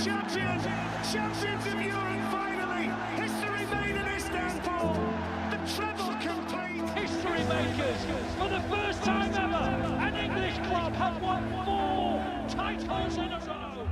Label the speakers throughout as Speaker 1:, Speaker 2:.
Speaker 1: champions, champions of Europe finally. History made in Istanbul. The treble complete.
Speaker 2: History makers. For the first time ever, an English club have won 4 titles in a row.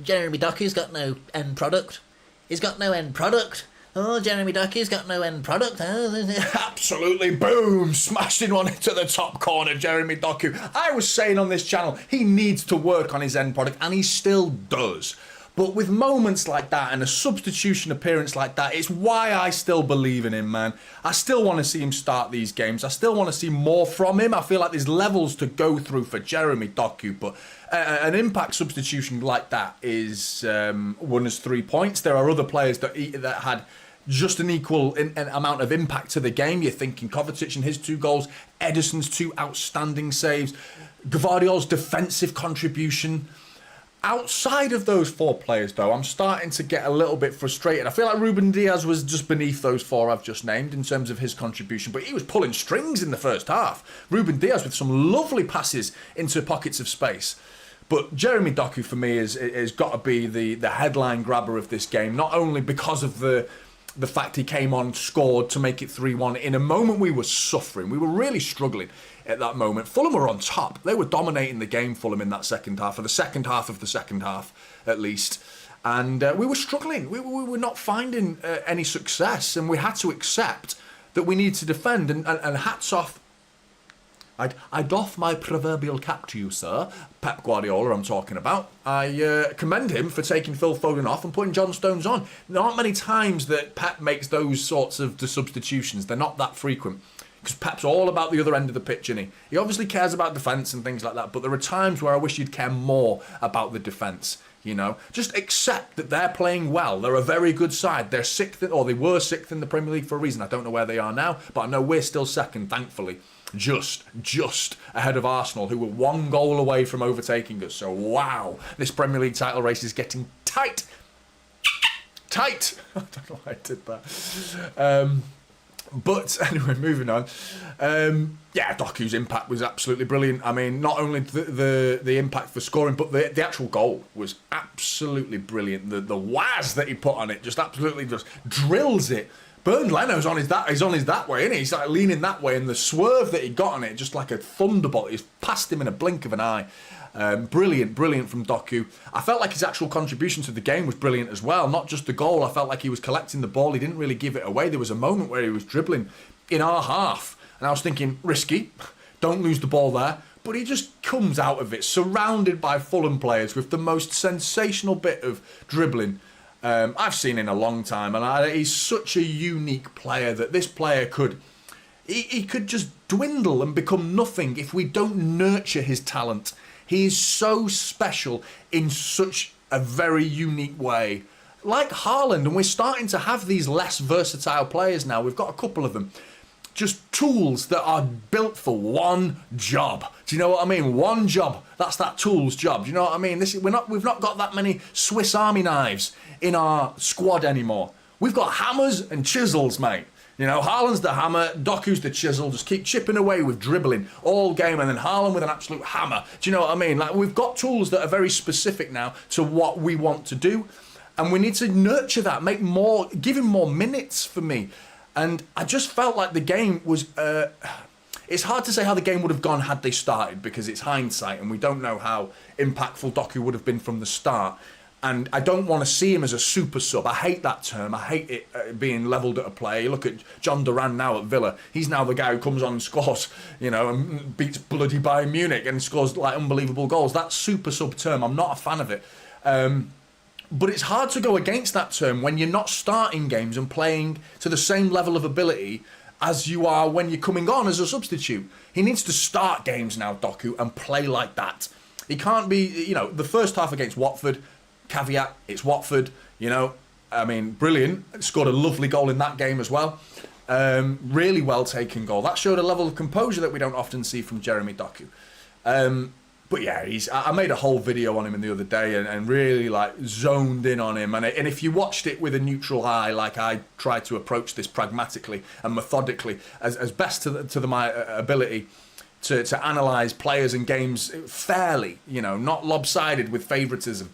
Speaker 3: Jeremy Doku's got no end product. He's got no end product. Oh, Jeremy Doku's got no end product.
Speaker 4: Absolutely, boom, smashing one into the top corner, Jeremy Doku. I was saying on this channel, he needs to work on his end product, and he still does. But with moments like that and a substitution appearance like that, it's why I still believe in him, man. I still want to see him start these games. I still want to see more from him. I feel like there's levels to go through for Jeremy Doku, but an impact substitution like that is won us 3 points. There are other players that had just an equal amount of impact to the game. You're thinking Kovacic and his 2 goals, Ederson's 2 outstanding saves, Gvardiol's defensive contribution. Outside of those 4 players, though, I'm starting to get a little bit frustrated. I feel like Ruben Diaz was just beneath those 4 I've just named in terms of his contribution, but he was pulling strings in the first half. Ruben Diaz with some lovely passes into pockets of space. But Jeremy Doku, for me, is got to be the headline grabber of this game, not only because of the fact he came on, scored to make it 3-1 in a moment we were suffering. We were really struggling at that moment. Fulham were on top. They were dominating the game, Fulham, in that second half, for the second half of the second half, at least. And we were struggling. We were not finding any success, and we had to accept that we need to defend. And hats off. I doff my proverbial cap to you, sir. Pep Guardiola, I'm talking about. I commend him for taking Phil Foden off and putting John Stones on. There aren't many times that Pep makes those sorts of substitutions. They're not that frequent. Because Pep's all about the other end of the pitch, isn't he? He obviously cares about defence and things like that, but there are times where I wish you'd care more about the defence, you know? Just accept that they're playing well. They're a very good side. They're 6th, or they were 6th in the Premier League for a reason. I don't know where they are now, but I know we're still 2nd, thankfully. Just ahead of Arsenal, who were 1 goal away from overtaking us. So, wow, this Premier League title race is getting tight. Tight! I don't know why I did that. But anyway, moving on. Yeah, Doku's impact was absolutely brilliant. I mean, not only the impact for scoring, but the actual goal was absolutely brilliant. The waz that he put on it just absolutely just drills it. Bernd Leno's on his that way, isn't he? He's like leaning that way, and the swerve that he got on it, just like a thunderbolt, he's past him in a blink of an eye. Brilliant from Doku. I felt like his actual contribution to the game was brilliant as well. Not just the goal. I felt like he was collecting the ball. He didn't really give it away. There was a moment where he was dribbling in our half, and I was thinking, risky, don't lose the ball there. But he just comes out of it, surrounded by Fulham players, with the most sensational bit of dribbling I've seen in a long time. And he's such a unique player that this player could... He could just dwindle and become nothing if we don't nurture his talent. He is so special in such a very unique way. Like Haaland, and we're starting to have these less versatile players now. We've got a couple of them. Just tools that are built for one job. Do you know what I mean? One job. That's that tool's job. Do you know what I mean? We've not got that many Swiss Army knives in our squad anymore. We've got hammers and chisels, mate. You know, Haaland's the hammer, Doku's the chisel. Just keep chipping away with dribbling all game, and then Haaland with an absolute hammer. Do you know what I mean? Like, we've got tools that are very specific now to what we want to do, and we need to nurture that, give him more minutes for me. And I just felt like the game was... it's hard to say how the game would have gone had they started, because it's hindsight, and we don't know how impactful Doku would have been from the start. And I don't want to see him as a super sub. I hate that term. I hate it being levelled at a player. You look at John Duran now at Villa. He's now the guy who comes on and scores, you know, and beats bloody Bayern Munich and scores like unbelievable goals. That super sub term, I'm not a fan of it. But it's hard to go against that term when you're not starting games and playing to the same level of ability as you are when you're coming on as a substitute. He needs to start games now, Doku, and play like that. He can't be, you know, the first half against Watford, caveat, it's Watford, you know, I mean, brilliant. Scored a lovely goal in that game as well. Really well taken goal. That showed a level of composure that we don't often see from Jeremy Doku. But yeah, I made a whole video on him the other day and really like zoned in on him. And if you watched it with a neutral eye, like I tried to approach this pragmatically and methodically as best to my ability to analyse players and games fairly, you know, not lopsided with favouritism.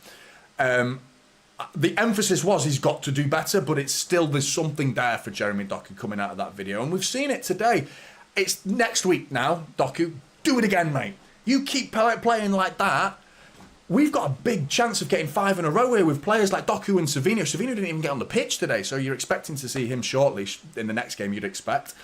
Speaker 4: The emphasis was he's got to do better, but it's still, there's something there for Jeremy Doku coming out of that video. And we've seen it today. It's next week now, Doku. Do it again, mate. You keep playing like that, we've got a big chance of getting 5 in a row here with players like Doku and Savinho. Savinho didn't even get on the pitch today, so you're expecting to see him shortly in the next game, you'd expect.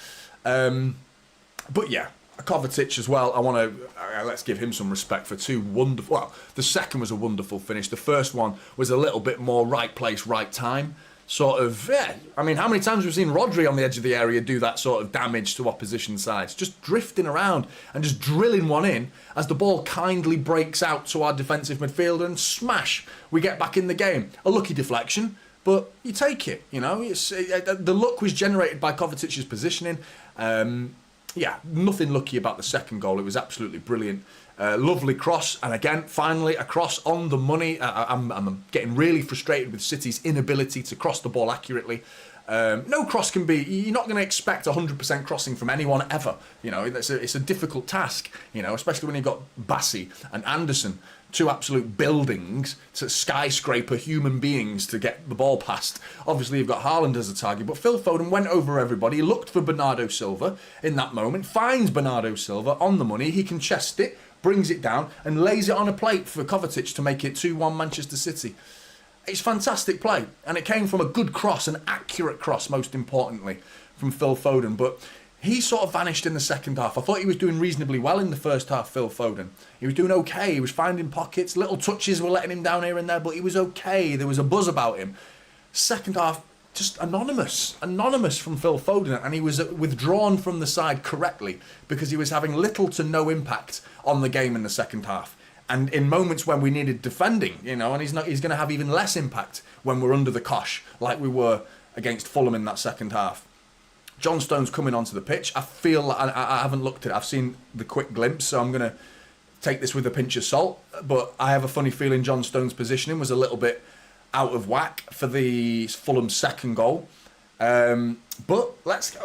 Speaker 4: But yeah, Kovacic as well. I want to let's give him some respect for 2 wonderful. Well, the second was a wonderful finish. The first one was a little bit more right place, right time. Sort of, yeah. I mean, how many times we've seen Rodri on the edge of the area do that sort of damage to opposition sides? Just drifting around and just drilling one in as the ball kindly breaks out to our defensive midfielder and smash. We get back in the game. A lucky deflection, but you take it, you know. The luck was generated by Kovacic's positioning. Yeah, nothing lucky about the second goal. It was absolutely brilliant. Lovely cross, and again, finally, a cross on the money. I'm getting really frustrated with City's inability to cross the ball accurately. No cross can be, you're not going to expect 100% crossing from anyone ever. You know, it's a difficult task, you know, especially when you've got Bassi and Anderson, 2 absolute buildings, to skyscraper human beings to get the ball past. Obviously, you've got Haaland as a target, but Phil Foden went over everybody. He looked for Bernardo Silva in that moment, finds Bernardo Silva on the money. He can chest it, brings it down, and lays it on a plate for Kovacic to make it 2-1 Manchester City. It's fantastic play, and it came from a good cross, an accurate cross, most importantly, from Phil Foden. But he sort of vanished in the second half. I thought he was doing reasonably well in the first half, Phil Foden. He was doing okay. He was finding pockets. Little touches were letting him down here and there, but he was okay. There was a buzz about him. Second half, just anonymous from Phil Foden, and he was withdrawn from the side correctly because he was having little to no impact on the game in the second half. And in moments when we needed defending, you know, and he's going to have even less impact when we're under the cosh, like we were against Fulham in that second half. John Stones coming onto the pitch. I feel like I haven't looked at it. I've seen the quick glimpse, so I'm going to take this with a pinch of salt. But I have a funny feeling John Stones' positioning was a little bit out of whack for the Fulham second goal. But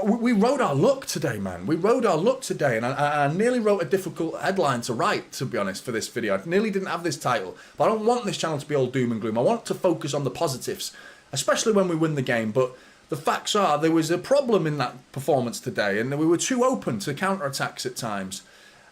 Speaker 4: we rode our luck today, man. We rode our luck today, and I nearly wrote a difficult headline to write, to be honest, for this video. I nearly didn't have this title, but I don't want this channel to be all doom and gloom. I want to focus on the positives, especially when we win the game. But the facts are there was a problem in that performance today, and we were too open to counter-attacks at times.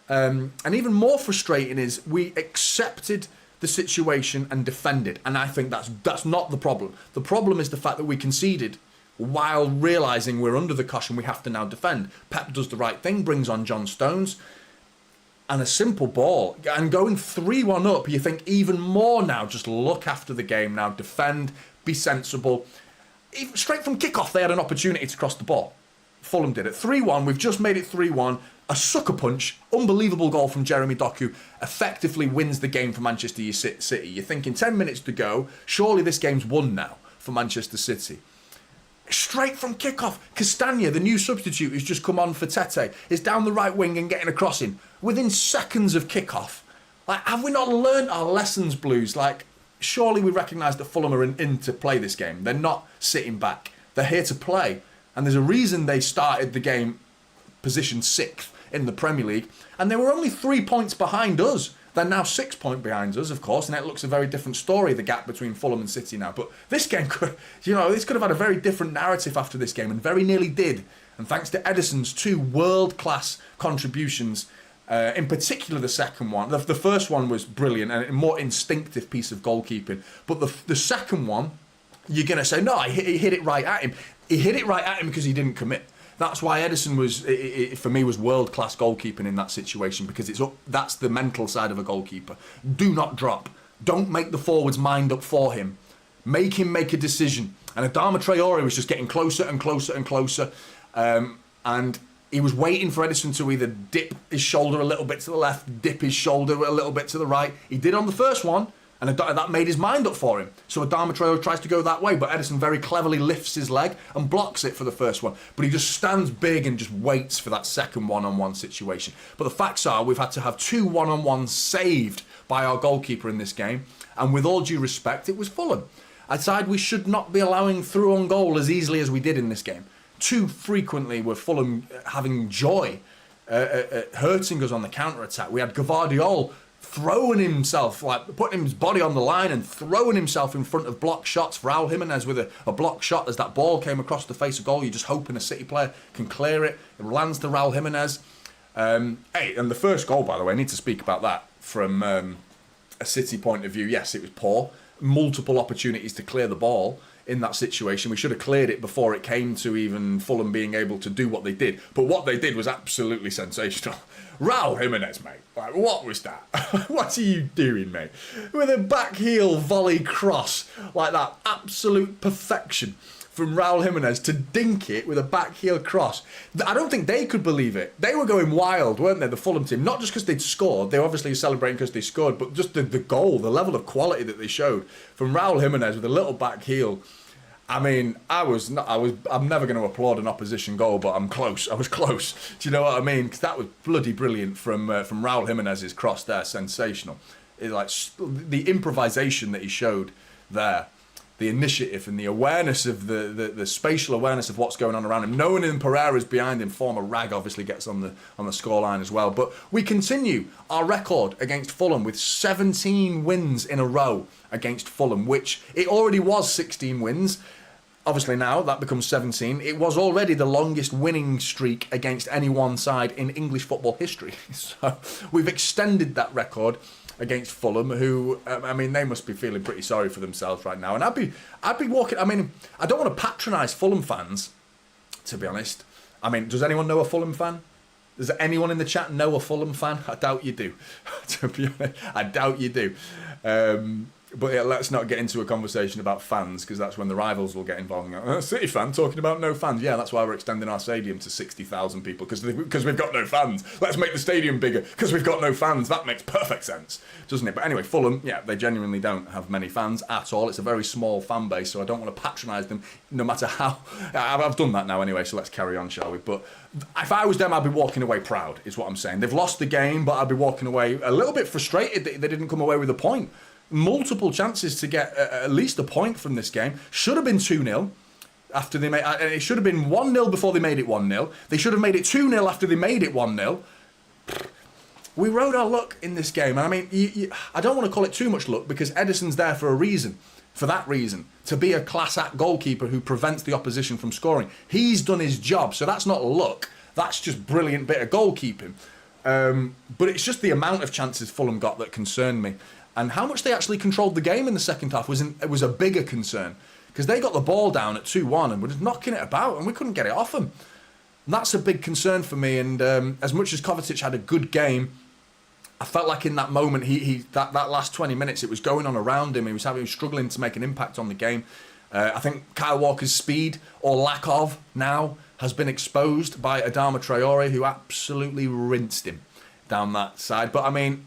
Speaker 4: And even more frustrating is we accepted the situation and defended, and I think that's not the problem. The problem is the fact that we conceded while realising we're under the cosh and we have to now defend. Pep does the right thing, brings on John Stones, and a simple ball. And going 3-1 up, you think even more now, just look after the game now, defend, be sensible. Even straight from kickoff, they had an opportunity to cross the ball. Fulham did it. 3-1, we've just made it 3-1. A sucker punch, unbelievable goal from Jeremy Doku, effectively wins the game for Manchester City. You're thinking 10 minutes to go, surely this game's won now for Manchester City. Straight from kickoff, Castagna, the new substitute who's just come on for Tete, is down the right wing and getting a crossing within seconds of kickoff. Like, have we not learned our lessons, Blues? Like, surely we recognise that Fulham are in to play this game. They're not sitting back. They're here to play. And there's a reason they started the game positioned 6th in the Premier League, and they were only 3 points behind us. They're now 6 points behind us, of course, and it looks a very different story, the gap between Fulham and City now. But this game could, this could have had a very different narrative after this game, and very nearly did. And thanks to Edison's 2 world-class contributions, in particular the second one. The first one was brilliant and a more instinctive piece of goalkeeping. But the second one, you're going to say, no, he hit it right at him. He hit it right at him because he didn't commit. That's why Edison for me, was world-class goalkeeping in that situation, because that's the mental side of a goalkeeper. Do not drop. Don't make the forwards mind up for him. Make him make a decision. And Adama Traore was just getting closer and closer and closer. And he was waiting for Edison to either dip his shoulder a little bit to the left, dip his shoulder a little bit to the right. He did on the first one, And that made his mind up for him. So Adama Traore tries to go that way, but Ederson very cleverly lifts his leg and blocks it for the first one. But he just stands big and just waits for that second one-on-one situation. But the facts are we've had to have 2 one-on-ones saved by our goalkeeper in this game. And with all due respect, it was Fulham. A side we should not be allowing through on goal as easily as we did in this game. Too frequently were Fulham having joy hurting us on the counter-attack. We had Gvardiol throwing himself, like putting his body on the line and throwing himself in front of block shots. Raul Jimenez with a block shot as that ball came across the face of goal. You're just hoping a City player can clear it. It lands to Raul Jimenez. And the first goal, by the way, I need to speak about that from a City point of view. Yes, it was poor. Multiple opportunities to clear the ball in that situation. We should have cleared it before it came to even Fulham being able to do what they did. But what they did was absolutely sensational. Raul Jimenez, mate. Like, what was that? What are you doing, mate? With a back heel volley cross like that. Absolute perfection from Raul Jimenez to dink it with a back heel cross. I don't think they could believe it. They were going wild, weren't they, the Fulham team? Not just because they'd scored. They were obviously celebrating because they scored, but just the goal, the level of quality that they showed from Raul Jimenez with a little back heel. I mean, I'm never going to applaud an opposition goal, but I'm close. I was close. Do you know what I mean? Because that was bloody brilliant from Raul Jimenez's cross there. Sensational. The improvisation that he showed there, the initiative and the awareness of the spatial awareness of what's going on around him. Knowing him Pereira's behind him, former Rag obviously gets on the scoreline as well. But we continue our record against Fulham with 17 wins in a row against Fulham, which it already was 16 wins. Obviously now that becomes 17. It was already the longest winning streak against any one side in English football history. So we've extended that record against Fulham, who, I mean, they must be feeling pretty sorry for themselves right now. And I'd be walking, I mean, I don't want to patronise Fulham fans, to be honest. I mean, does anyone know a Fulham fan? Does anyone in the chat know a Fulham fan? I doubt you do, to be honest. I doubt you do. But yeah, let's not get into a conversation about fans, because that's when the rivals will get involved. And go, City fan talking about no fans. Yeah, that's why we're extending our stadium to 60,000 people, because we've got no fans. Let's make the stadium bigger because we've got no fans. That makes perfect sense, doesn't it? But anyway, Fulham, yeah, they genuinely don't have many fans at all. It's a very small fan base, so I don't want to patronise them, no matter how. I've done that now anyway, so let's carry on, shall we? But if I was them, I'd be walking away proud, is what I'm saying. They've lost the game, but I'd be walking away a little bit frustrated that they didn't come away with a point. Multiple chances to get at least a point from this game. Should have been 2-0 after they made it. Should have been 1-0 before they made it 1-0. They should have made it 2-0 after they made it 1-0. We rode our luck in this game. And I mean, I don't want to call it too much luck, because Ederson's there for a reason. For that reason, to be a class act goalkeeper who prevents the opposition from scoring. He's done his job, so that's not luck. That's just brilliant bit of goalkeeping. But it's just the amount of chances Fulham got that concerned me. And how much they actually controlled the game in the second half was a bigger concern, because they got the ball down at 2-1 and were just knocking it about, and we couldn't get it off them. And that's a big concern for me. And as much as Kovacic had a good game, I felt like in that moment, that last 20 minutes, it was going on around him. He was struggling to make an impact on the game. I think Kyle Walker's speed, or lack of now, has been exposed by Adama Traore, who absolutely rinsed him down that side. But I mean,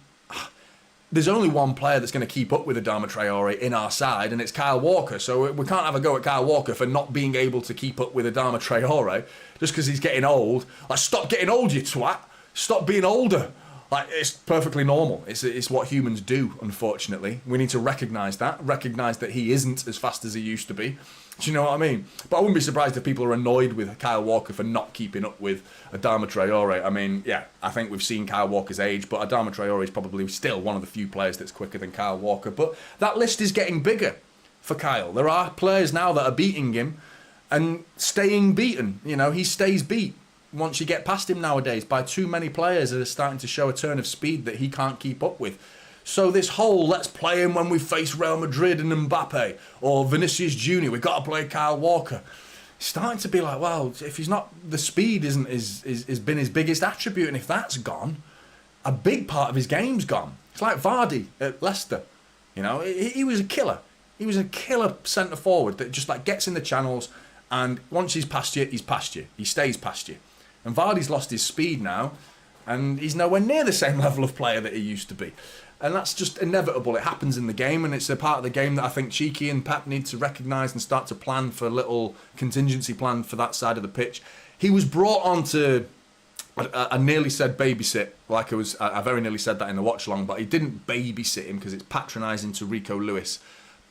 Speaker 4: there's only one player that's going to keep up with Adama Traore in our side, and it's Kyle Walker. So we can't have a go at Kyle Walker for not being able to keep up with Adama Traore just because he's getting old. Like, stop getting old, you twat. Stop being older. Like, it's perfectly normal. It's what humans do, unfortunately. We need to recognise that he isn't as fast as he used to be. Do you know what I mean? But I wouldn't be surprised if people are annoyed with Kyle Walker for not keeping up with Adama Traore. I mean, yeah, I think we've seen Kyle Walker's age, but Adama Traore is probably still one of the few players that's quicker than Kyle Walker. But that list is getting bigger for Kyle. There are players now that are beating him and staying beaten. You know, he stays beat once you get past him nowadays by too many players that are starting to show a turn of speed that he can't keep up with. So this whole, let's play him when we face Real Madrid and Mbappe, or Vinicius Jr., we've got to play Kyle Walker. It's starting to be like, well, if he's not, the speed has been his biggest attribute, and if that's gone, a big part of his game's gone. It's like Vardy at Leicester. You know, he was a killer. He was a killer centre forward that just like gets in the channels, and once he's past you, he's past you. He stays past you. And Vardy's lost his speed now, and he's nowhere near the same level of player that he used to be. And that's just inevitable. It happens in the game, and it's a part of the game that I think Cheeky and Pep need to recognise and start to plan for a little contingency plan for that side of the pitch. He was brought on to, I nearly said babysit, I very nearly said that in the watch along, but he didn't babysit him because it's patronising to Rico Lewis.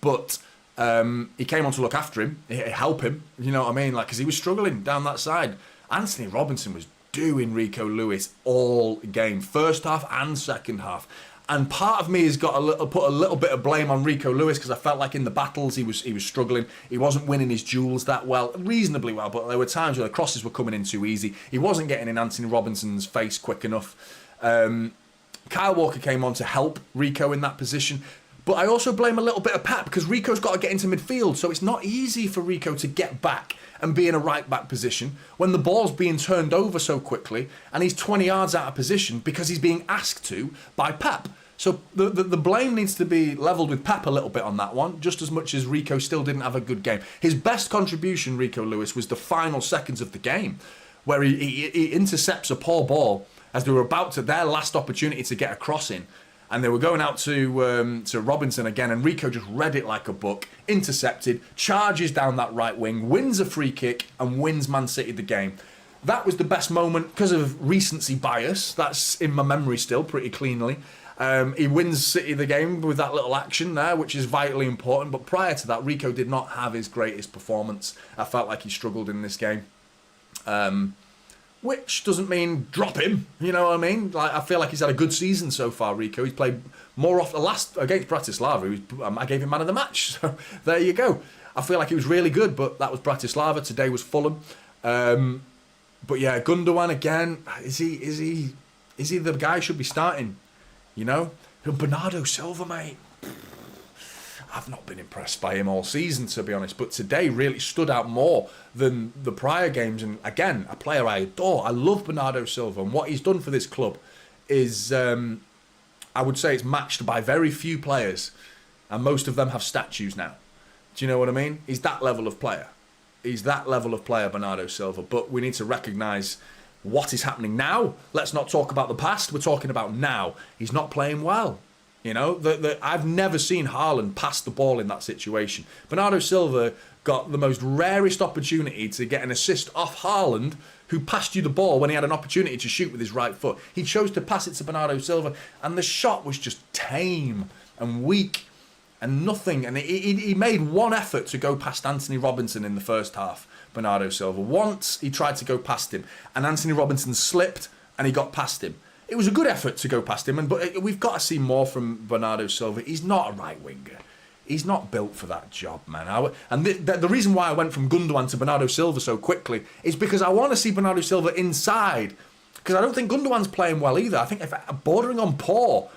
Speaker 4: But he came on to look after him, help him, you know what I mean? Like, because he was struggling down that side. Anthony Robinson was doing Rico Lewis all game, first half and second half. And part of me has got put a little bit of blame on Rico Lewis because I felt like in the battles he was struggling. He wasn't winning his duels that well, reasonably well, but there were times where the crosses were coming in too easy. He wasn't getting in Anthony Robinson's face quick enough. Kyle Walker came on to help Rico in that position. But I also blame a little bit of Pep because Rico's got to get into midfield, so it's not easy for Rico to get back and be in a right-back position when the ball's being turned over so quickly and he's 20 yards out of position because he's being asked to by Pep. So the blame needs to be levelled with Pep a little bit on that one, just as much as Rico still didn't have a good game. His best contribution, Rico Lewis, was the final seconds of the game, where he intercepts a poor ball as they were about to, their last opportunity to get a cross in. And they were going out to Robinson again, and Rico just read it like a book, intercepted, charges down that right wing, wins a free kick, and wins Man City the game. That was the best moment because of recency bias. That's in my memory still pretty cleanly. He wins City the game with that little action there, which is vitally important. But prior to that, Rico did not have his greatest performance. I felt like he struggled in this game. Which doesn't mean drop him, you know what I mean? Like, I feel like he's had a good season so far, Rico. He's played more off the last against Bratislava. I gave him man of the match, so there you go. I feel like he was really good, but that was Bratislava. Today was Fulham. But yeah, Gundogan again. Is he the guy who should be starting? You know, Bernardo Silva, mate. I've not been impressed by him all season, to be honest, but today really stood out more than the prior games. And again, a player I adore. I love Bernardo Silva, and what he's done for this club is, I would say, it's matched by very few players, and most of them have statues now. Do you know what I mean? He's that level of player. He's that level of player, Bernardo Silva. But we need to recognise what is happening now. Let's not talk about the past. We're talking about now. He's not playing well. You know, I've never seen Haaland pass the ball in that situation. Bernardo Silva got the most rarest opportunity to get an assist off Haaland, who passed you the ball when he had an opportunity to shoot with his right foot. He chose to pass it to Bernardo Silva, and the shot was just tame and weak and nothing. And he made one effort to go past Anthony Robinson in the first half, Bernardo Silva. Once he tried to go past him, and Anthony Robinson slipped, and he got past him. It was a good effort to go past him, but we've got to see more from Bernardo Silva. He's not a right winger. He's not built for that job, man. And the reason why I went from Gundogan to Bernardo Silva so quickly is because I want to see Bernardo Silva inside. Because I don't think Gundogan's playing well either. I think if bordering on poor.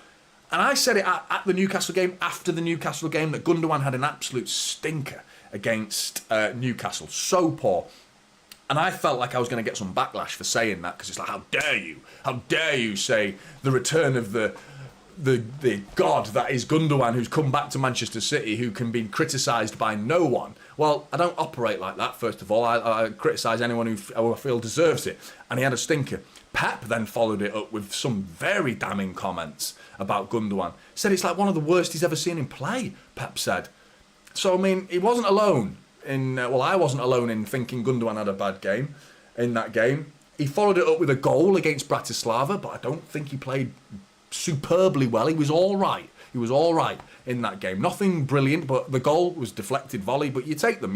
Speaker 4: And I said it at the Newcastle game, after the Newcastle game, that Gundogan had an absolute stinker against Newcastle. So poor. And I felt like I was going to get some backlash for saying that, because it's like, how dare you say the return of the god that is Gundogan, who's come back to Manchester City, who can be criticised by no one. Well, I don't operate like that, first of all. I criticise anyone who I feel deserves it. And he had a stinker. Pep then followed it up with some very damning comments about Gundogan. Said it's like one of the worst he's ever seen him play, Pep said. So, I mean, he wasn't alone. I wasn't alone in thinking Gundogan had a bad game in that game. He followed it up with a goal against Bratislava, but I don't think he played superbly well. He was all right. In that game. Nothing brilliant, but the goal was deflected volley, but you take them.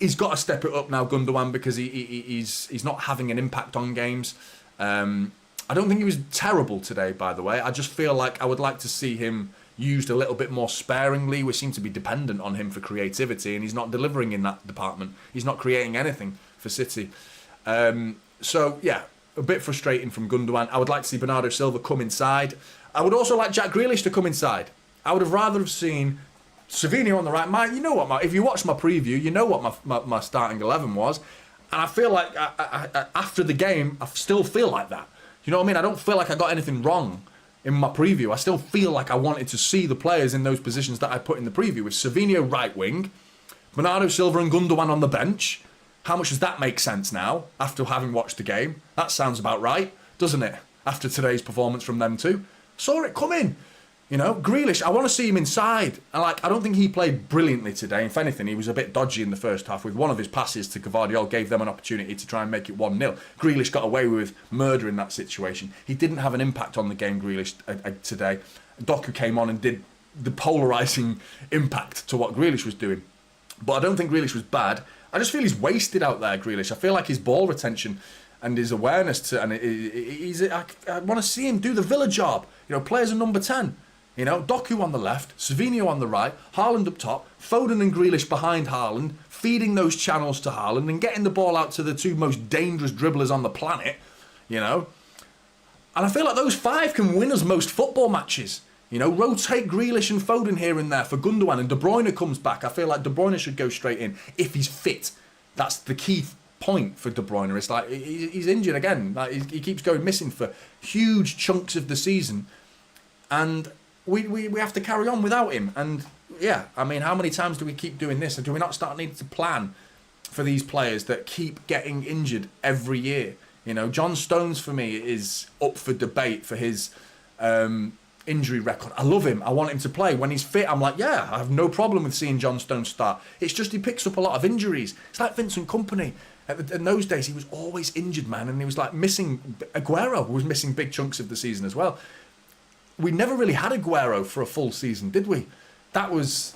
Speaker 4: He's got to step it up now, Gundogan, because he's not having an impact on games. I don't think he was terrible today, by the way. I just feel like I would like to see him used a little bit more sparingly. We seem to be dependent on him for creativity, and he's not delivering in that department. He's not creating anything for City. So, yeah, a bit frustrating from Gundogan. I would like to see Bernardo Silva come inside. I would also like Jack Grealish to come inside. I would have rather have seen Savinho on the right. You know what, if you watch my preview, you know what my starting 11 was. And I feel like after the game, I still feel like that. You know what I mean? I don't feel like I got anything wrong in my preview. I still feel like I wanted to see the players in those positions that I put in the preview, with Savinho right wing, Bernardo Silva and Gundogan on the bench. How much does that make sense now, after having watched the game? That sounds about right, doesn't it? After today's performance from them two. Saw it come in. Grealish, I want to see him inside. And I don't think he played brilliantly today. If anything, he was a bit dodgy in the first half with one of his passes to Gvardiol, gave them an opportunity to try and make it 1-0. Grealish got away with murder in that situation. He didn't have an impact on the game, Grealish, today. Doku came on and did the polarising impact to what Grealish was doing. But I don't think Grealish was bad. I just feel he's wasted out there, Grealish. I feel like his ball retention and his awareness I want to see him do the Villa job. Play as a number 10. Doku on the left, Savinho on the right, Haaland up top, Foden and Grealish behind Haaland, feeding those channels to Haaland and getting the ball out to the two most dangerous dribblers on the planet, And I feel like those 5 can win us most football matches. Rotate Grealish and Foden here and there for Gundogan, and De Bruyne comes back. I feel like De Bruyne should go straight in if he's fit. That's the key point for De Bruyne. It's like he's injured again. He keeps going missing for huge chunks of the season, and we have to carry on without him. And how many times do we keep doing this? And do we not start needing to plan for these players that keep getting injured every year? John Stones for me is up for debate for his injury record. I love him. I want him to play. When he's fit, I'm like, I have no problem with seeing John Stones start. It's just he picks up a lot of injuries. It's like Vincent Kompany. In those days, he was always injured, man, and he was like missing. Aguero was missing big chunks of the season as well. We never really had Aguero for a full season, did we? That was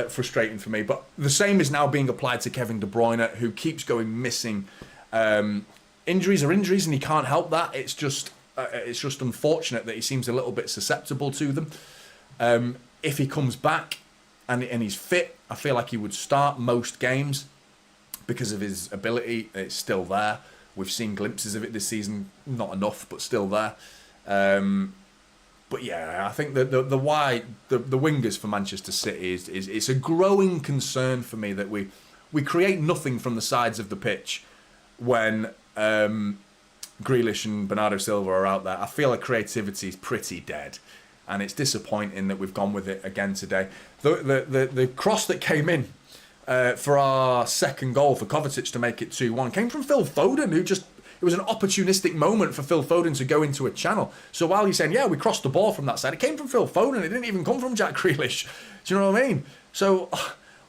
Speaker 4: frustrating for me. But the same is now being applied to Kevin De Bruyne, who keeps going missing. Injuries are injuries, and he can't help that. It's just unfortunate that he seems a little bit susceptible to them. If he comes back and he's fit, I feel like he would start most games because of his ability. It's still there. We've seen glimpses of it this season, not enough, but still there. But I think the wingers for Manchester City is it's a growing concern for me that we create nothing from the sides of the pitch when Grealish and Bernardo Silva are out there. I feel like creativity is pretty dead, and it's disappointing that we've gone with it again today. The cross that came in for our second goal for Kovacic to make it 2-1 came from Phil Foden, it was an opportunistic moment for Phil Foden to go into a channel. So while you're saying, we crossed the ball from that side, it came from Phil Foden. It didn't even come from Jack Grealish. Do you know what I mean? So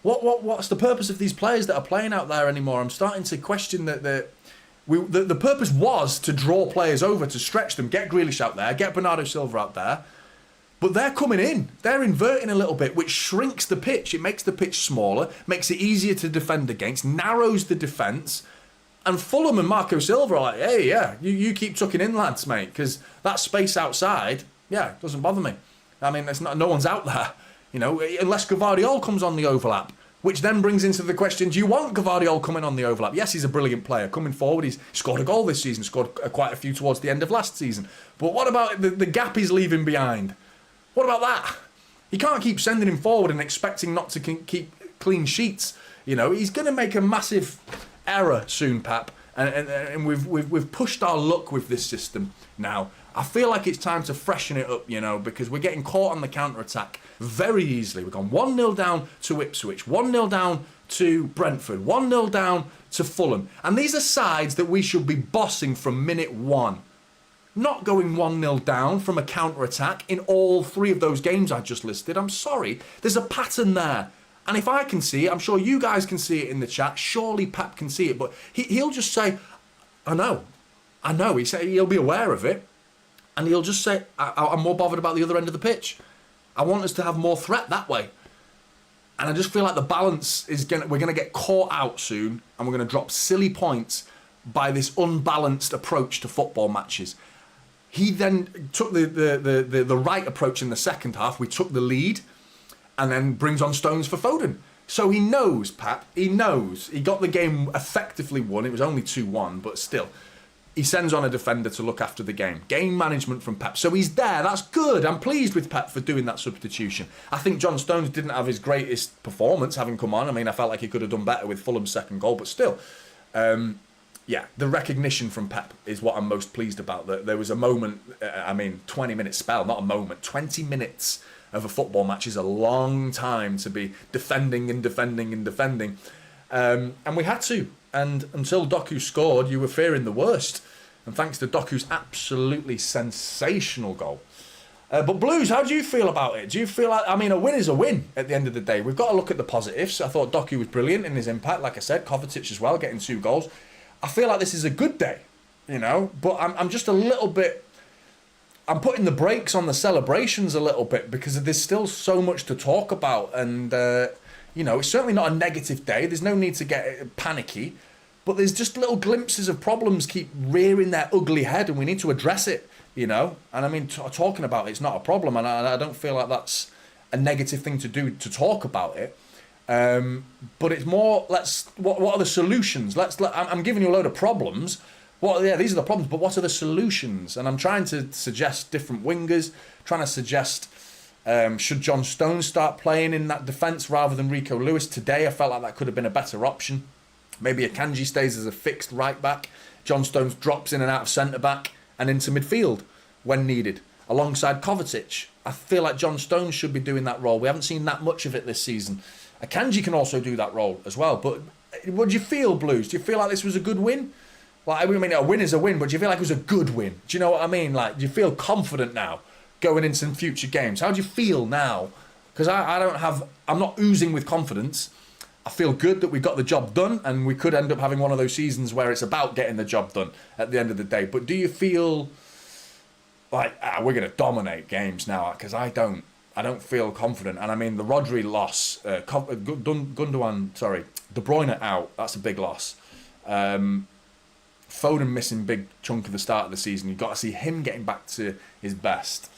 Speaker 4: what's the purpose of these players that are playing out there anymore? I'm starting to question that the purpose was to draw players over, to stretch them, get Grealish out there, get Bernardo Silva out there. But they're coming in. They're inverting a little bit, which shrinks the pitch. It makes the pitch smaller, makes it easier to defend against, narrows the defence. And Fulham and Marco Silva are like, hey, you keep tucking in, lads, mate, because that space outside, doesn't bother me. I mean, no one's out there, unless Gvardiol comes on the overlap, which then brings into the question, do you want Gvardiol coming on the overlap? Yes, he's a brilliant player. Coming forward, he's scored a goal this season, scored quite a few towards the end of last season. But what about the gap he's leaving behind? What about that? You can't keep sending him forward and expecting not to keep clean sheets. He's going to make a massive error soon, Pap, and we've pushed our luck with this system now. I feel like it's time to freshen it up, because we're getting caught on the counter-attack very easily. We've gone 1-0 down to Ipswich, 1-0 down to Brentford, 1-0 down to Fulham, and these are sides that we should be bossing from minute 1. Not going 1-0 down from a counter-attack in all 3 of those games I just listed. I'm sorry, there's a pattern there. And if I can see it, I'm sure you guys can see it in the chat. Surely Pep can see it. But he'll just say, I know. He'll be aware of it. And he'll just say, I'm more bothered about the other end of the pitch. I want us to have more threat that way. And I just feel like the balance we're going to get caught out soon. And we're going to drop silly points by this unbalanced approach to football matches. He then took the right approach in the second half. We took the lead. And then brings on Stones for Foden. So he knows, Pap. He knows. He got the game effectively won. It was only 2-1, but still. He sends on a defender to look after the game. Game management from Pep. So he's there. That's good. I'm pleased with Pep for doing that substitution. I think John Stones didn't have his greatest performance having come on. I mean, I felt like he could have done better with Fulham's second goal, but still. The recognition from Pep is what I'm most pleased about. There was a moment, 20-minute spell, not a moment, 20 minutes of a football match is a long time to be defending. And we had to. And until Doku scored, you were fearing the worst. And thanks to Doku's absolutely sensational goal, But Blues, how do you feel about it? Do you feel like, I mean, a win is a win at the end of the day. We've got to look at the positives. I thought Doku was brilliant in his impact, like I said, Kovacic as well, getting 2 goals. I feel like this is a good day, you know, but I'm just a little bit, I'm putting the brakes on the celebrations a little bit because there's still so much to talk about. And, you know, it's certainly not a negative day. There's no need to get panicky, but there's just little glimpses of problems keep rearing their ugly head and we need to address it, you know. And I mean, talking about it's not a problem, and I don't feel like that's a negative thing to do, to talk about it. But it's more, what are the solutions? I'm giving you a load of problems. These are the problems, but what are the solutions? And I'm trying to suggest different wingers, trying to suggest, should John Stones start playing in that defence rather than Rico Lewis? Today I felt like that could have been a better option. Maybe Akanji stays as a fixed right back. John Stones drops in and out of centre back and into midfield when needed, alongside Kovacic. I feel like John Stones should be doing that role. We haven't seen that much of it this season. Akanji can also do that role as well. But what do you feel, Blues? Do you feel like this was a good win? Like, I mean, a win is a win, but do you feel like it was a good win? Do you know what I mean? Like, do you feel confident now going into some future games? How do you feel now? Because I'm not oozing with confidence. I feel good that we got the job done, and we could end up having one of those seasons where it's about getting the job done at the end of the day. But do you feel like we're going to dominate games now? Because I don't feel confident. And I mean, the Rodri loss, De Bruyne out, that's a big loss. Foden missing big chunk of the start of the season. You've got to see him getting back to his best.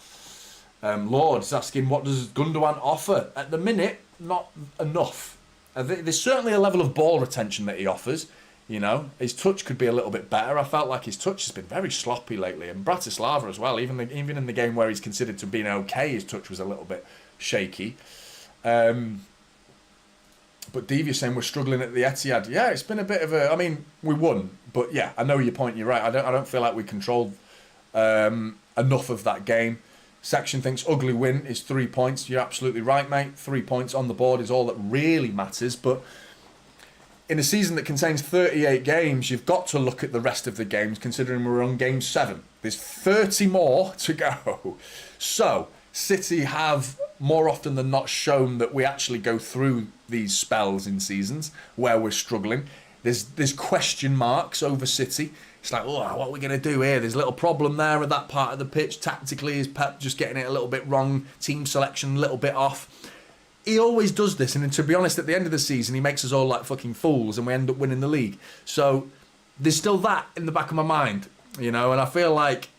Speaker 4: Lord's asking, what does Gundogan offer? At the minute, not enough. There's certainly a level of ball retention that he offers. You know, his touch could be a little bit better. I felt like his touch has been very sloppy lately. And Bratislava as well, even in the game where he's considered to be okay, his touch was a little bit shaky. But Devious saying we're struggling at the Etihad. Yeah, it's been a bit of a... I mean, we won. But yeah, I know your point. You're right. I don't feel like we controlled enough of that game. Section thinks ugly win is 3 points. You're absolutely right, mate. 3 points on the board is all that really matters. But in a season that contains 38 games, you've got to look at the rest of the games, considering we're on game 7. There's 30 more to go. So, City have more often than not shown that we actually go through these spells in seasons where we're struggling. There's question marks over City. It's like, oh, what are we going to do here? There's a little problem there at that part of the pitch. Tactically, is Pep just getting it a little bit wrong? Team selection a little bit off. He always does this, and to be honest, at the end of the season, he makes us all like fucking fools, and we end up winning the league. So there's still that in the back of my mind, you know, and I feel like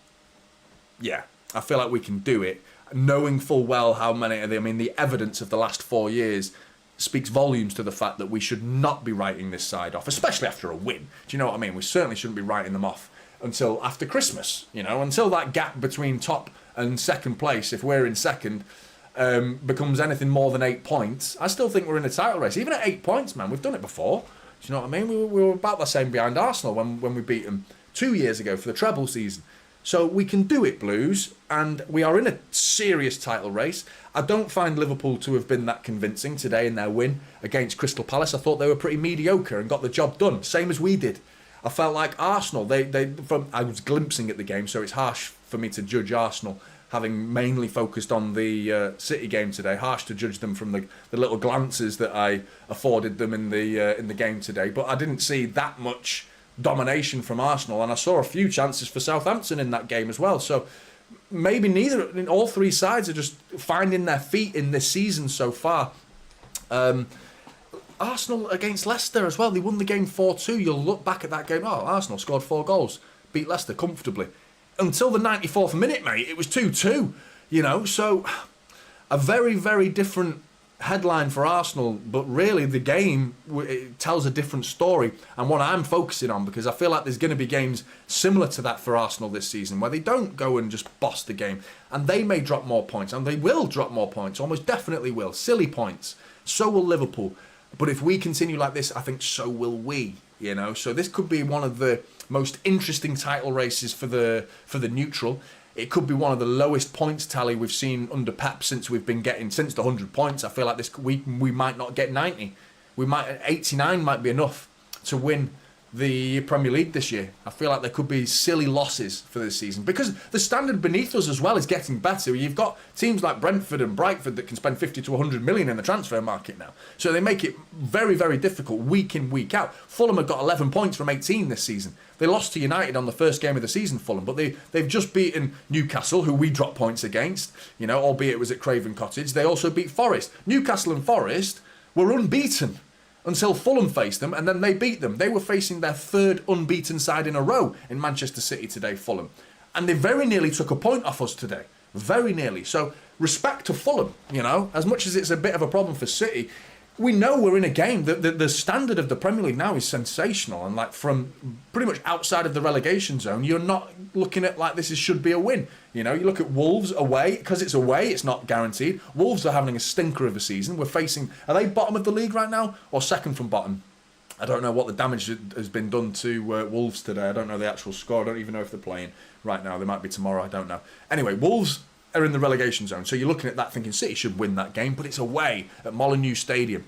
Speaker 4: we can do it, knowing full well how many of them. I mean, the evidence of the last 4 years speaks volumes to the fact that we should not be writing this side off, especially after a win. Do you know what I mean? We certainly shouldn't be writing them off until after Christmas, you know, until that gap between top and second place, if we're in second, becomes anything more than 8 points. I still think we're in a title race. Even at 8 points, man, we've done it before. Do you know what I mean? We were about the same behind Arsenal when we beat them 2 years ago for the treble season. So we can do it, Blues, and we are in a serious title race. I don't find Liverpool to have been that convincing today in their win against Crystal Palace. I thought they were pretty mediocre and got the job done, same as we did. I felt like Arsenal, I was glimpsing at the game, so it's harsh for me to judge Arsenal, having mainly focused on the City game today. Harsh to judge them from the little glances that I afforded them in the game today. But I didn't see that much domination from Arsenal, and I saw a few chances for Southampton in that game as well. So maybe all three sides are just finding their feet in this season so far. Arsenal against Leicester as well, they won the game 4-2. You'll look back at that game, Arsenal scored 4 goals, beat Leicester comfortably. Until the 94th minute, mate, it was 2-2, you know, so a very, very different headline for Arsenal, but really the game, it tells a different story, and what I'm focusing on, because I feel like there's going to be games similar to that for Arsenal this season where they don't go and just boss the game, and they may drop more points, and they will drop more points, almost definitely will, silly points. So will Liverpool, but if we continue like this, I think so will we, you know. So this could be one of the most interesting title races for the neutral. It could be one of the lowest points tally we've seen under Pep since we've been getting since the 100 points. I feel like this we might not get 90. 89 might be enough to win the Premier League this year. I feel like there could be silly losses for this season because the standard beneath us as well is getting better. You've got teams like Brentford and Brightford that can spend 50 to 100 million in the transfer market now. So they make it very, very difficult week in, week out. Fulham have got 11 points from 18 this season. They lost to United on the first game of the season, Fulham, but they've just beaten Newcastle, who we dropped points against, albeit it was at Craven Cottage. They also beat Forest. Newcastle and Forest were unbeaten until Fulham faced them, and then they beat them. They were facing their third unbeaten side in a row in Manchester City today, Fulham. And they very nearly took a point off us today. Very nearly. So, respect to Fulham, as much as it's a bit of a problem for City, we know we're in a game. The standard of the Premier League now is sensational, and like from pretty much outside of the relegation zone, you're not looking at like should be a win. You look at Wolves away, because it's away, it's not guaranteed. Wolves are having a stinker of a season. Are they bottom of the league right now or second from bottom? I don't know what the damage has been done to Wolves today. I don't know the actual score. I don't even know if they're playing right now. They might be tomorrow. I don't know. Anyway, Wolves are in the relegation zone. So you're looking at that thinking City should win that game, but it's away at Molineux Stadium.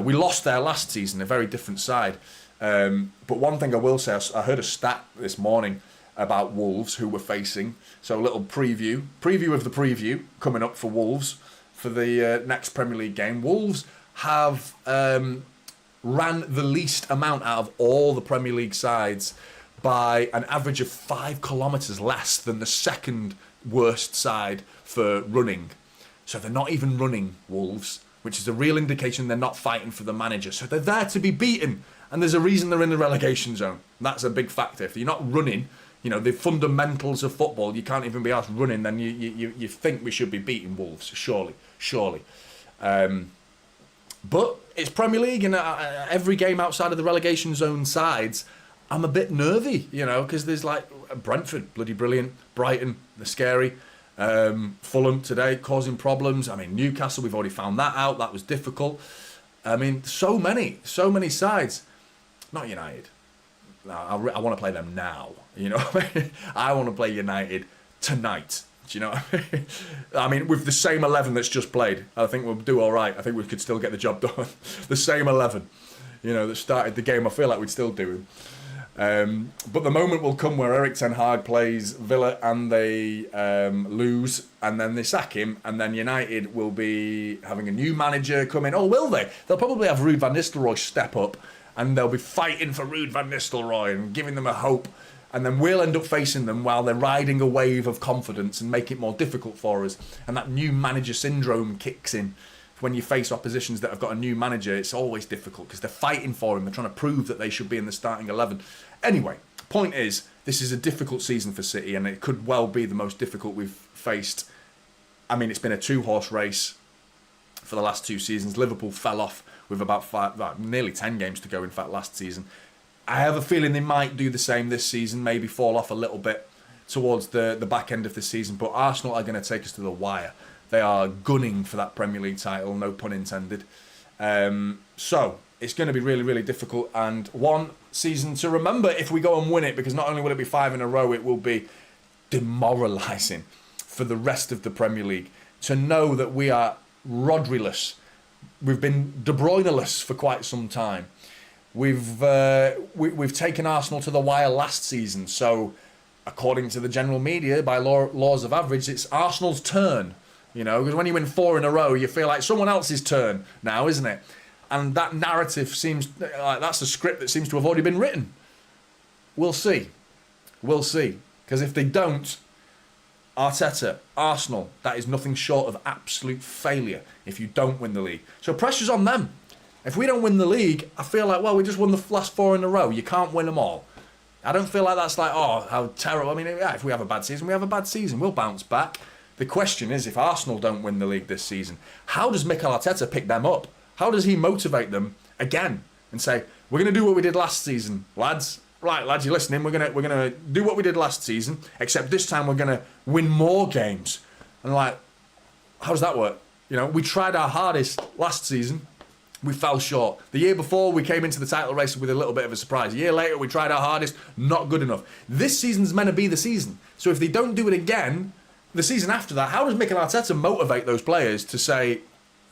Speaker 4: We lost there last season, a very different side. But one thing I will say, I heard a stat this morning about Wolves who were facing. So a little preview of the preview coming up for Wolves for the next Premier League game. Wolves have ran the least amount out of all the Premier League sides by an average of 5 kilometres less than the second worst side for running. So they're not even running, Wolves, which is a real indication they're not fighting for the manager. So they're there to be beaten, and there's a reason they're in the relegation zone. That's a big factor. If you're not running, the fundamentals of football, you can't even be asked running, then you think we should be beating Wolves, surely. But it's Premier League, and every game outside of the relegation zone sides, I'm a bit nervy, because there's like Brentford, bloody brilliant. Brighton, they're scary. Fulham today, causing problems. I mean, Newcastle, we've already found that out. That was difficult. I mean, so many sides. Not United. No, I want to play them now. I want to play United tonight. Do you know what I mean? I mean, with the same 11 that's just played, I think we'll do all right. I think we could still get the job done. The same 11, that started the game. I feel like we'd still do it. But the moment will come where Erik ten Hag plays Villa and they lose, and then they sack him, and then United will be having a new manager come in. Oh, will they? They'll probably have Ruud van Nistelrooy step up, and they'll be fighting for Ruud van Nistelrooy and giving them a hope, and then we'll end up facing them while they're riding a wave of confidence and make it more difficult for us, and that new manager syndrome kicks in. When you face oppositions that have got a new manager, it's always difficult because they're fighting for him. They're trying to prove that they should be in the starting 11. Anyway, point is, this is a difficult season for City, and it could well be the most difficult we've faced. I mean, it's been a 2-horse race for the last 2 seasons. Liverpool fell off with about nearly 10 games to go, in fact, last season. I have a feeling they might do the same this season, maybe fall off a little bit towards the back end of the season, but Arsenal are going to take us to the wire. They are gunning for that Premier League title, no pun intended. So it's going to be really, really difficult, and one season to remember if we go and win it, because not only will it be 5 in a row, it will be demoralising for the rest of the Premier League to know that we are Rodri-less. We've been De Bruyne-less for quite some time. We've taken Arsenal to the wire last season, so according to the general media, by laws of average, it's Arsenal's turn. Because when you win 4 in a row, you feel like someone else's turn now, isn't it? And that narrative seems like that's a script that seems to have already been written. We'll see. Because if they don't, Arteta, Arsenal, that is nothing short of absolute failure if you don't win the league. So pressure's on them. If we don't win the league, I feel like, well, we just won the last 4 in a row. You can't win them all. I don't feel like that's like, oh, how terrible. I mean, yeah, if we have a bad season, we have a bad season. We'll bounce back. The question is, if Arsenal don't win the league this season, how does Mikel Arteta pick them up? How does he motivate them again and say, we're going to do what we did last season, lads? Right, lads, you're listening. We're gonna do what we did last season, except this time we're going to win more games. And like, how does that work? We tried our hardest last season. We fell short. The year before, we came into the title race with a little bit of a surprise. A year later, we tried our hardest. Not good enough. This season's meant to be the season. So if they don't do it again, the season after that, how does Mikel Arteta motivate those players to say,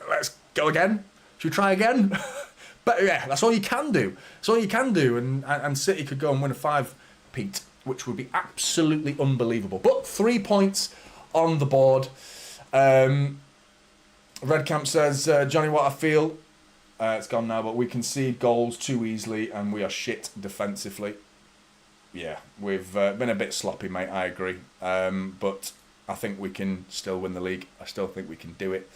Speaker 4: let's go again? Should we try again? But yeah, that's all you can do. That's all you can do. And City could go and win a 5-peat, which would be absolutely unbelievable. But 3 points on the board. Redcamp says, Johnny, what I feel, it's gone now, but we concede goals too easily and we are shit defensively. Yeah, we've been a bit sloppy, mate, I agree. But I think we can still win the league. I still think we can do it.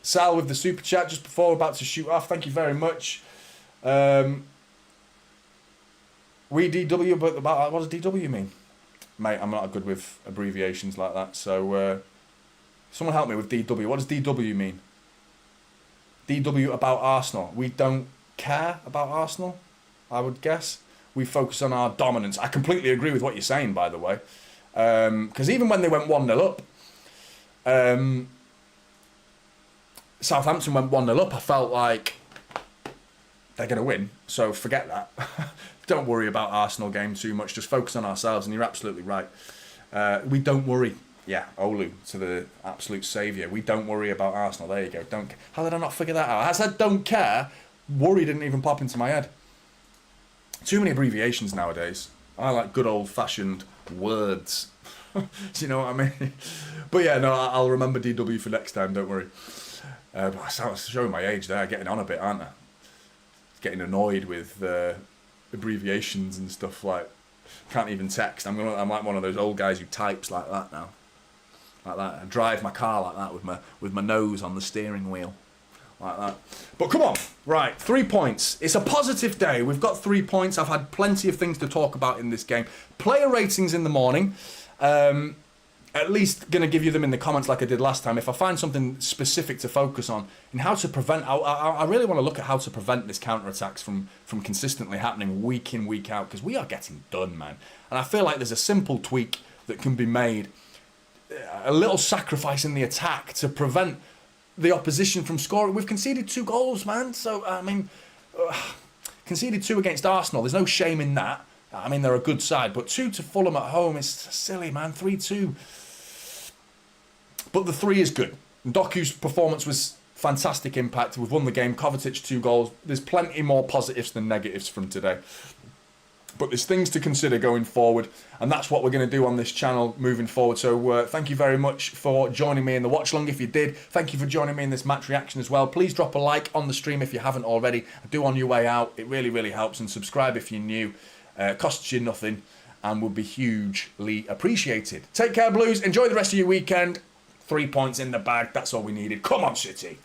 Speaker 4: Sal with the super chat just before we're about to shoot off. Thank you very much. We DW, but what does DW mean? Mate, I'm not good with abbreviations like that. So someone help me with DW. What does DW mean? DW about Arsenal. We don't care about Arsenal, I would guess. We focus on our dominance. I completely agree with what you're saying, by the way. Because even when they went 1-0 up, Southampton went 1-0 up, I felt like they're going to win. So forget that. Don't worry about Arsenal game too much. Just focus on ourselves. And you're absolutely right. We don't worry. Yeah, Olu to the absolute saviour. We don't worry about Arsenal. There you go. Don't. How did I not figure that out? I said don't care. Worry didn't even pop into my head. Too many abbreviations nowadays. I like good old-fashioned words. Do you know what I mean? But yeah, no, I'll remember DW for next time. Don't worry. But I was showing my age there, getting on a bit, aren't I? Getting annoyed with abbreviations and stuff like. Can't even text. I'm like one of those old guys who types like that now. Like that. I drive my car like that with my nose on the steering wheel. Like that. But come on. Right, 3 points. It's a positive day. We've got 3 points. I've had plenty of things to talk about in this game. Player ratings in the morning. At least going to give you them in the comments like I did last time. If I find something specific to focus on and how to prevent... I really want to look at how to prevent this counter-attacks from consistently happening week in, week out, because we are getting done, man. And I feel like there's a simple tweak that can be made. A little sacrifice in the attack to prevent the opposition from scoring. We've conceded 2 goals, man. So, I mean, conceded 2 against Arsenal. There's no shame in that. I mean, they're a good side. But 2 to Fulham at home is silly, man. 3-2. But the 3 is good. Doku's performance was fantastic impact. We've won the game. Kovacic 2 goals. There's plenty more positives than negatives from today. But there's things to consider going forward, and that's what we're going to do on this channel moving forward. So thank you very much for joining me in the watch long. If you did, thank you for joining me in this match reaction as well. Please drop a like on the stream if you haven't already. Do on your way out. It really, really helps. And subscribe if you're new. Costs you nothing and would be hugely appreciated. Take care, Blues. Enjoy the rest of your weekend. 3 points in the bag. That's all we needed. Come on, City.